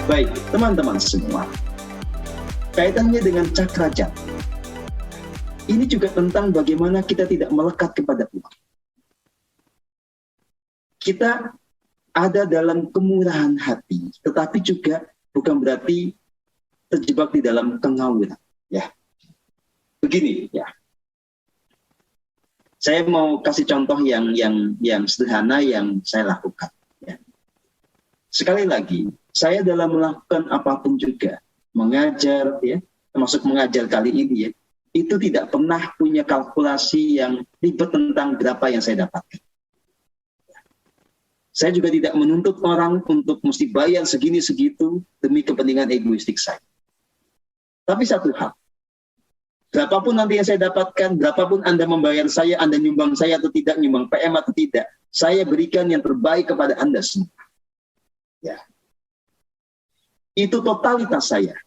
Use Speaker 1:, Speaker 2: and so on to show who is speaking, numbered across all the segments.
Speaker 1: Baik, teman-teman semua, kaitannya dengan cakra jati. Ini juga tentang bagaimana kita tidak melekat kepada uang. Kita ada dalam kemurahan hati, tetapi juga bukan berarti terjebak di dalam kengawuran. Ya, begini ya. Saya mau kasih contoh yang sederhana yang saya lakukan. Ya. Sekali lagi, saya dalam melakukan apapun juga, mengajar, ya, termasuk mengajar kali ini, ya, itu tidak pernah punya kalkulasi yang ribet tentang berapa yang saya dapatkan. Saya juga tidak menuntut orang untuk mesti bayar segini-segitu demi kepentingan egoistik saya. Tapi satu hal, berapapun nanti yang saya dapatkan, berapapun Anda membayar saya, Anda nyumbang saya atau tidak, nyumbang PM atau tidak, saya berikan yang terbaik kepada Anda semua. Ya. Itu totalitas saya.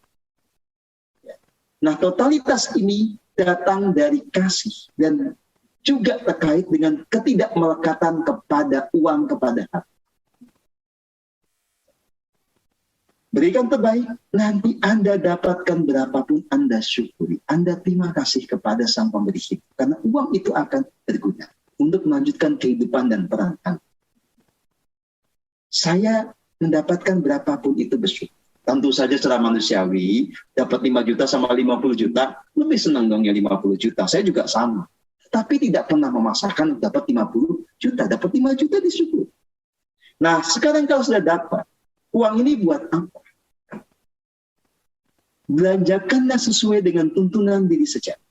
Speaker 1: Nah, totalitas ini datang dari kasih dan juga terkait dengan ketidakmelekatan kepada uang, kepada hati. Berikan terbaik, nanti Anda dapatkan berapapun Anda syukuri. Anda terima kasih kepada Sang Pemberi hidup. Karena uang itu akan berguna untuk melanjutkan kehidupan dan peran Anda. Saya mendapatkan berapapun itu bersyukur. Tentu saja secara manusiawi, dapat 5 juta sama 50 juta, lebih senang dong yang 50 juta. Saya juga sama. Tapi tidak pernah memaksakan dapat 50 juta, dapat 5 juta disyukur. Nah, sekarang kalau sudah dapat, uang ini buat apa? Belanjakanlah sesuai dengan tuntunan diri sejati.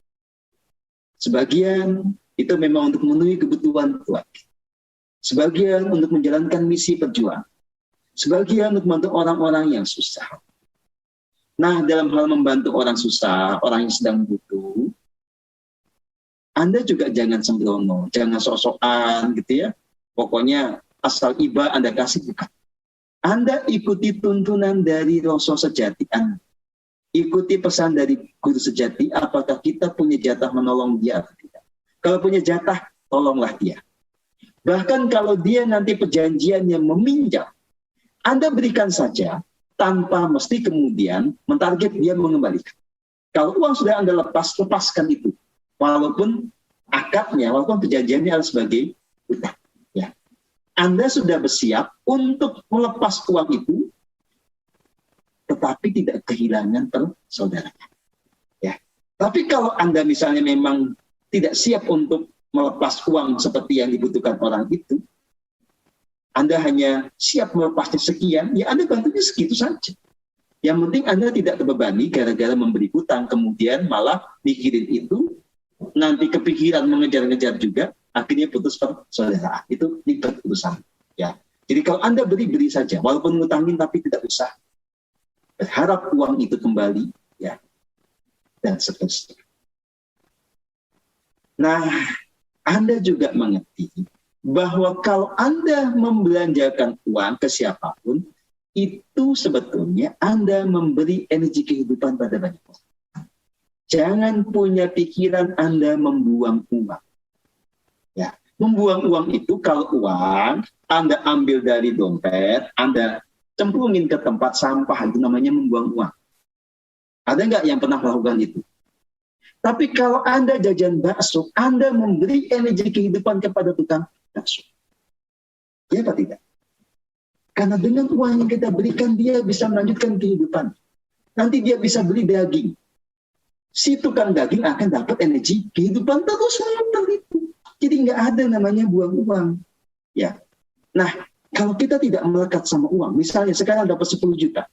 Speaker 1: Sebagian itu memang untuk memenuhi kebutuhan keluarga. Sebagian untuk menjalankan misi perjuangan. Sebagian untuk membantu orang-orang yang susah. Nah, dalam hal membantu orang susah, orang yang sedang butuh, Anda juga jangan sembrono, jangan sok-sokan gitu ya. Pokoknya asal iba Anda kasih, bukan. Anda ikuti tuntunan dari Rasul sejati Anda. Ikuti pesan dari guru sejati, apakah kita punya jatah menolong dia atau tidak. Kalau punya jatah, tolonglah dia. Bahkan kalau dia nanti perjanjiannya meminjam, Anda berikan saja tanpa mesti kemudian mentarget dia mengembalikan. Kalau uang sudah Anda lepaskan itu. Walaupun akadnya, walaupun perjanjiannya adalah sebagai utang. Ya. Anda sudah bersiap untuk melepas uang itu, tetapi tidak kehilangan persaudaraan. Ya. Tapi kalau Anda misalnya memang tidak siap untuk melepas uang seperti yang dibutuhkan orang itu, Anda hanya siap melepasnya sekian, ya Anda bantunya segitu saja. Yang penting Anda tidak terbebani gara-gara memberi hutang, kemudian malah mikirin itu, nanti kepikiran mengejar-ngejar juga, akhirnya putus persaudaraan. Itu ribet urusan. Ya. Jadi kalau Anda beri saja, walaupun ngutangin tapi tidak usah berharap uang itu kembali, ya, dan seterusnya. Nah, Anda juga mengerti bahwa kalau Anda membelanjakan uang ke siapapun, itu sebetulnya Anda memberi energi kehidupan pada banyak orang. Jangan punya pikiran Anda membuang uang. Ya, membuang uang itu kalau uang Anda ambil dari dompet, Anda cemplungin ke tempat sampah, itu namanya membuang uang. Ada nggak yang pernah melakukan itu? Tapi kalau Anda jajan bakso, Anda memberi energi kehidupan kepada tukang bakso. Ya apa tidak? Karena dengan uang yang kita berikan, dia bisa melanjutkan kehidupan. Nanti dia bisa beli daging. Si tukang daging akan dapat energi kehidupan terus menerus itu. Jadi nggak ada namanya buang uang. Ya. Nah, kalau kita tidak melekat sama uang, misalnya sekarang dapat 10 juta.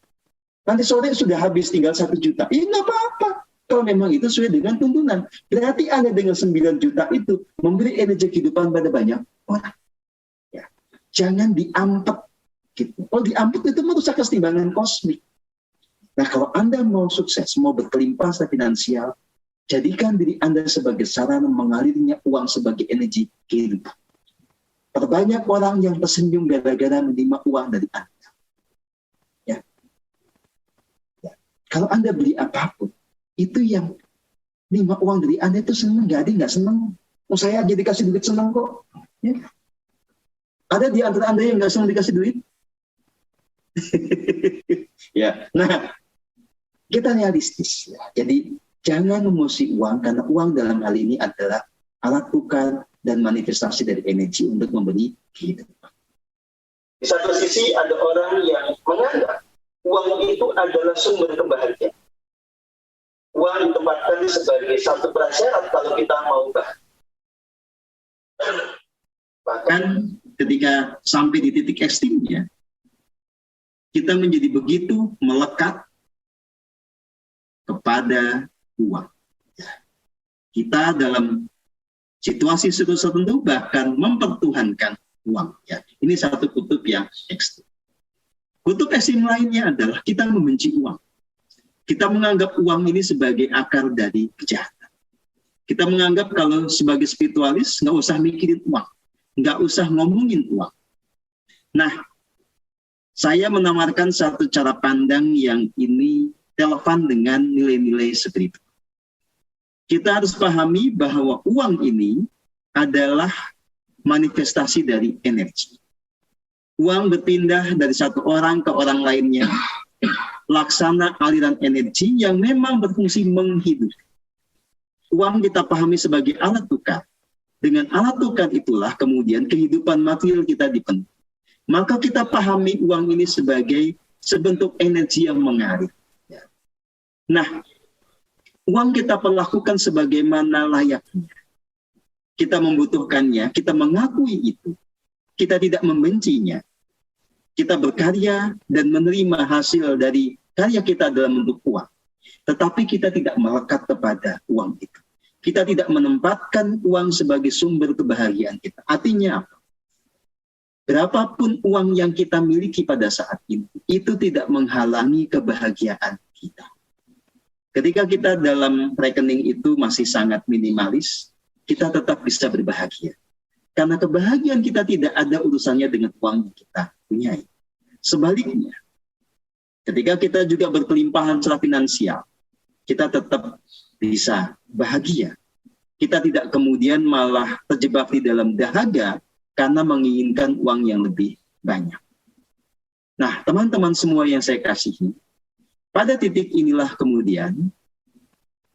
Speaker 1: Nanti sore sudah habis tinggal 1 juta. Ya nggak apa-apa. Kalau memang itu sesuai dengan tuntunan. Berarti Anda dengan 9 juta itu memberi energi kehidupan pada banyak orang. Ya. Jangan diampet. Gitu. Kalau diampet itu merusak keseimbangan kosmik. Nah, kalau Anda mau sukses, mau berkelimpahan secara finansial, jadikan diri Anda sebagai sarana mengalirnya uang sebagai energi kehidupan. Terbanyak orang yang tersenyum gara-gara menerima uang dari Anda. Ya. Ya. Kalau Anda beli apapun, itu yang terima uang dari Anda itu senang, nggak senang. Oh, saya aja dikasih duit senang kok. Ya. Ada di antara Anda yang nggak senang dikasih duit? Ya, nah kita realistis ya. Jadi jangan emosi uang, karena uang dalam hal ini adalah alat tukar dan manifestasi dari energi untuk memberi kehidupan. Di satu sisi ada orang yang menganggap uang itu adalah sumber kebahagiaan. Uang ditempatkan sebagai satu prasyarat kalau kita mau bahagia. Bahkan ketika sampai di titik ekstrimnya, kita menjadi begitu melekat kepada uang. Kita dalam situasi tertentu bahkan mempertuhankan uang. Ya, ini satu kutub yang ekstrim. Kutub ekstrim lainnya adalah kita membenci uang. Kita menganggap uang ini sebagai akar dari kejahatan. Kita menganggap kalau sebagai spiritualis nggak usah mikirin uang, nggak usah ngomongin uang. Nah, saya menawarkan satu cara pandang yang ini relevan dengan nilai-nilai spiritual. Kita harus pahami bahwa uang ini adalah manifestasi dari energi. Uang berpindah dari satu orang ke orang lainnya, laksana aliran energi yang memang berfungsi menghidupi. Uang kita pahami sebagai alat tukar. Dengan alat tukar itulah kemudian kehidupan material kita dipenuhi. Maka kita pahami uang ini sebagai sebentuk energi yang mengalir. Nah, uang kita perlakukan sebagaimana layaknya. Kita membutuhkannya, kita mengakui itu. Kita tidak membencinya. Kita berkarya dan menerima hasil dari karya kita dalam bentuk uang. Tetapi kita tidak melekat kepada uang itu. Kita tidak menempatkan uang sebagai sumber kebahagiaan kita. Artinya apa? Berapapun uang yang kita miliki pada saat ini, itu tidak menghalangi kebahagiaan kita. Ketika kita dalam rekening itu masih sangat minimalis, kita tetap bisa berbahagia. Karena kebahagiaan kita tidak ada urusannya dengan uang yang kita punyai. Sebaliknya, ketika kita juga berkelimpahan secara finansial, kita tetap bisa bahagia. Kita tidak kemudian malah terjebak di dalam dahaga karena menginginkan uang yang lebih banyak. Nah, teman-teman semua yang saya kasihi, pada titik inilah kemudian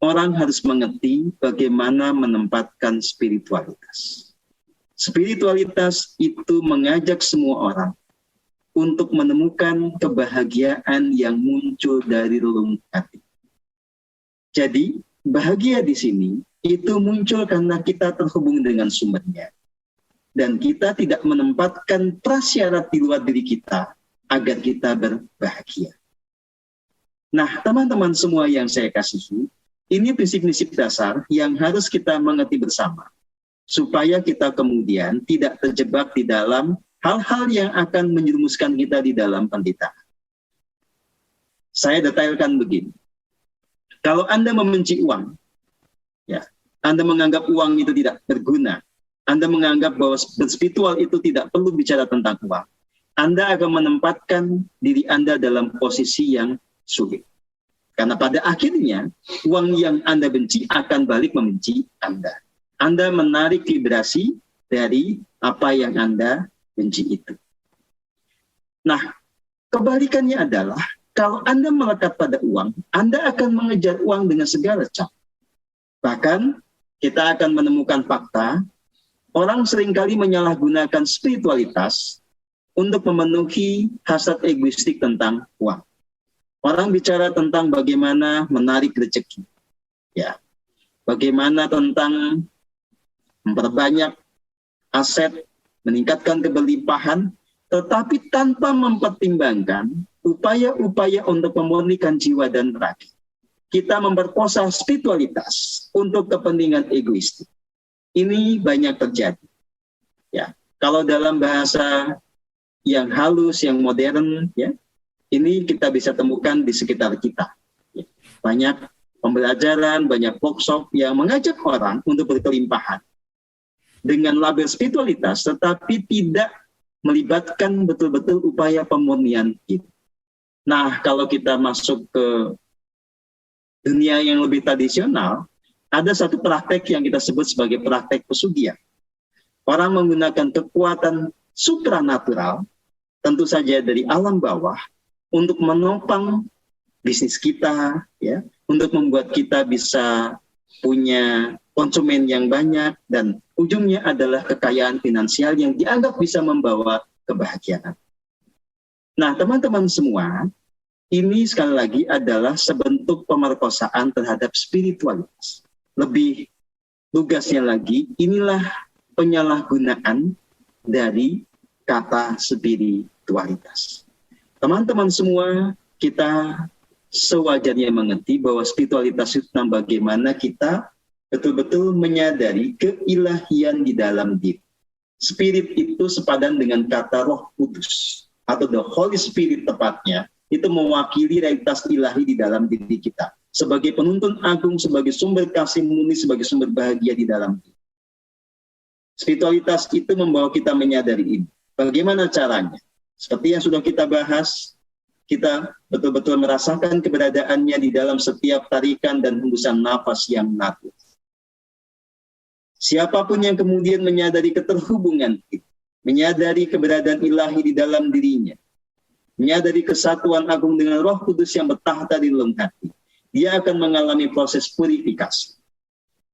Speaker 1: orang harus mengerti bagaimana menempatkan spiritualitas. Spiritualitas itu mengajak semua orang untuk menemukan kebahagiaan yang muncul dari relung hati. Jadi, bahagia di sini itu muncul karena kita terhubung dengan sumbernya. Dan kita tidak menempatkan prasyarat di luar diri kita agar kita berbahagia. Nah, teman-teman semua yang saya kasihi, ini prinsip-prinsip dasar yang harus kita mengerti bersama. Supaya kita kemudian tidak terjebak di dalam hal-hal yang akan menjerumuskan kita di dalam penderitaan. Saya detailkan begini. Kalau Anda membenci uang, ya, Anda menganggap uang itu tidak berguna, Anda menganggap bahwa spiritual itu tidak perlu bicara tentang uang, Anda akan menempatkan diri Anda dalam posisi yang sulit. Karena pada akhirnya, uang yang Anda benci akan balik membenci Anda. Anda menarik vibrasi dari apa yang Anda benci itu. Nah, kebalikannya adalah, kalau Anda melekat pada uang, Anda akan mengejar uang dengan segala cara. Bahkan, kita akan menemukan fakta, orang seringkali menyalahgunakan spiritualitas untuk memenuhi hasrat egoistik tentang uang. Orang bicara tentang bagaimana menarik rezeki, ya, bagaimana tentang memperbanyak aset, meningkatkan keberlimpahan, tetapi tanpa mempertimbangkan upaya-upaya untuk memurnikan jiwa dan raga. Kita memperkosa spiritualitas untuk kepentingan egoistik. Ini banyak terjadi. Ya, kalau dalam bahasa yang halus, yang modern, ya, ini kita bisa temukan di sekitar kita. Ya, banyak pembelajaran, banyak workshop yang mengajak orang untuk berkelimpahan dengan label spiritualitas, tetapi tidak melibatkan betul-betul upaya pemurnian hidup. Nah, kalau kita masuk ke dunia yang lebih tradisional, ada satu praktek yang kita sebut sebagai praktek pesugihan. Orang menggunakan kekuatan supranatural, tentu saja dari alam bawah, untuk menopang bisnis kita, ya, untuk membuat kita bisa punya konsumen yang banyak, dan ujungnya adalah kekayaan finansial yang dianggap bisa membawa kebahagiaan. Nah, teman-teman semua, ini sekali lagi adalah sebentuk pemerkosaan terhadap spiritualitas. Lebih lugasnya lagi, inilah penyalahgunaan dari kata spiritualitas. Teman-teman semua, kita sewajarnya mengerti bahwa spiritualitas itu tentang bagaimana kita betul-betul menyadari keilahian di dalam diri. Spirit itu sepadan dengan kata Roh Kudus, atau the Holy Spirit tepatnya, itu mewakili realitas ilahi di dalam diri kita. Sebagai penuntun agung, sebagai sumber kasih murni, sebagai sumber bahagia di dalam diri. Spiritualitas itu membawa kita menyadari ini. Bagaimana caranya? Seperti yang sudah kita bahas, kita betul-betul merasakan keberadaannya di dalam setiap tarikan dan hembusan nafas yang natural. Siapapun yang kemudian menyadari keterhubungan itu, menyadari keberadaan ilahi di dalam dirinya, menyadari kesatuan agung dengan Roh Kudus yang bertahta di dalam hati, dia akan mengalami proses purifikasi.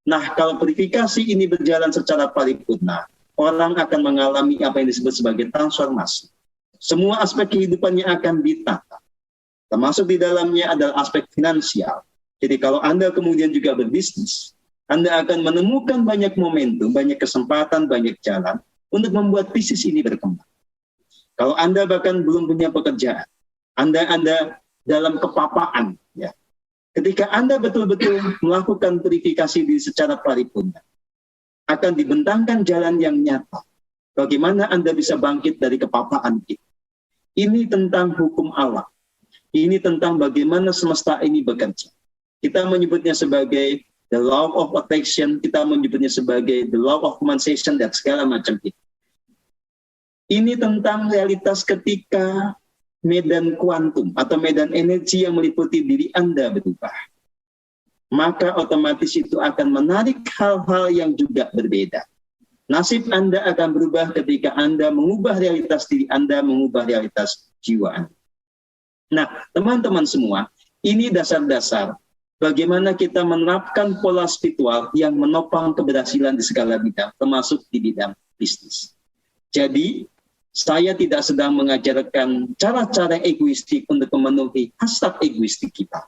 Speaker 1: Nah, kalau purifikasi ini berjalan secara paripurna, orang akan mengalami apa yang disebut sebagai transformasi. Semua aspek kehidupannya akan ditata. Termasuk di dalamnya adalah aspek finansial. Jadi kalau Anda kemudian juga berbisnis, Anda akan menemukan banyak momentum, banyak kesempatan, banyak jalan untuk membuat bisnis ini berkembang. Kalau Anda bahkan belum punya pekerjaan, Anda dalam kepapaan, ya. Ketika Anda betul-betul melakukan purifikasi diri secara paripurna, akan dibentangkan jalan yang nyata. Bagaimana Anda bisa bangkit dari kepapaan itu? Ini tentang hukum Allah. Ini tentang bagaimana semesta ini bekerja. Kita menyebutnya sebagai the law of attraction, kita menyebutnya sebagai the law of compensation, dan segala macam itu. Ini tentang realitas ketika medan kuantum atau medan energi yang meliputi diri Anda berubah. Maka otomatis itu akan menarik hal-hal yang juga berbeda. Nasib Anda akan berubah ketika Anda mengubah realitas diri Anda, mengubah realitas jiwa Anda. Nah, teman-teman semua, ini dasar-dasar bagaimana kita menerapkan pola spiritual yang menopang keberhasilan di segala bidang, termasuk di bidang bisnis. Jadi, saya tidak sedang mengajarkan cara-cara egoistik untuk memenuhi hasrat egoistik kita.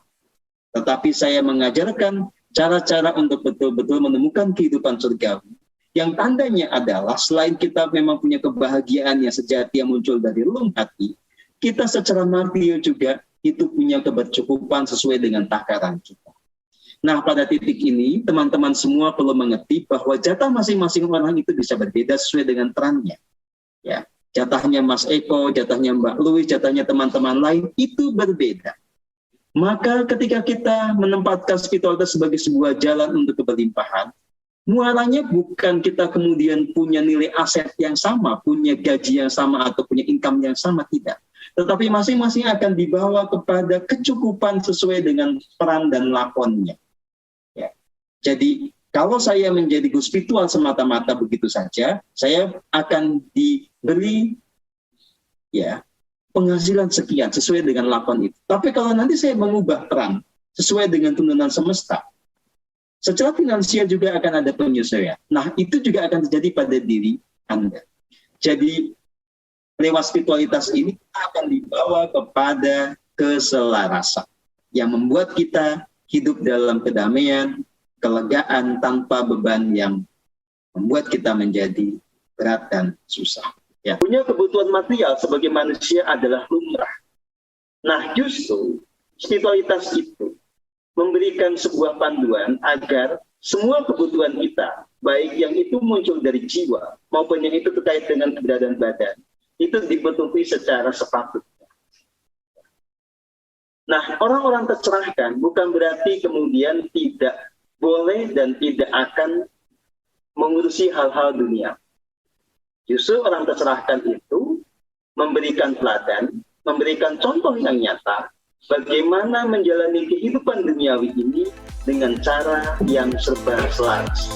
Speaker 1: Tetapi saya mengajarkan cara-cara untuk betul-betul menemukan kehidupan surgawi. Yang tandanya adalah selain kita memang punya kebahagiaan yang sejati yang muncul dari relung hati, kita secara material juga itu punya kebercukupan sesuai dengan takaran kita. Nah, pada titik ini, teman-teman semua perlu mengerti bahwa jatah masing-masing orang itu bisa berbeda sesuai dengan perannya. Ya, jatahnya Mas Eko, jatahnya Mbak Louis, jatahnya teman-teman lain, itu berbeda. Maka ketika kita menempatkan spiritualitas sebagai sebuah jalan untuk keberlimpahan, muaranya bukan kita kemudian punya nilai aset yang sama, punya gaji yang sama, atau punya income yang sama, tidak. Tetapi masing-masing akan dibawa kepada kecukupan sesuai dengan peran dan lakonnya. Ya. Jadi, kalau saya menjadi guru spiritual semata-mata begitu saja, saya akan diberi ya penghasilan sekian sesuai dengan lakon itu. Tapi kalau nanti saya mengubah peran sesuai dengan tuntunan semesta, secara finansial juga akan ada penyesuaian. Nah, itu juga akan terjadi pada diri Anda. Jadi, lewat spiritualitas ini akan dibawa kepada keselarasan yang membuat kita hidup dalam kedamaian, kelegaan tanpa beban yang membuat kita menjadi berat dan susah. Ya. Punya kebutuhan material sebagai manusia adalah lumrah. Nah, justru spiritualitas itu memberikan sebuah panduan agar semua kebutuhan kita, baik yang itu muncul dari jiwa maupun yang itu terkait dengan keberadaan badan, itu dipenuhi secara sepatutnya. Nah, orang-orang tercerahkan bukan berarti kemudian tidak boleh dan tidak akan mengurusi hal-hal dunia. Justru orang tercerahkan itu memberikan teladan, memberikan contoh yang nyata bagaimana menjalani kehidupan duniawi ini dengan cara yang serba selaras.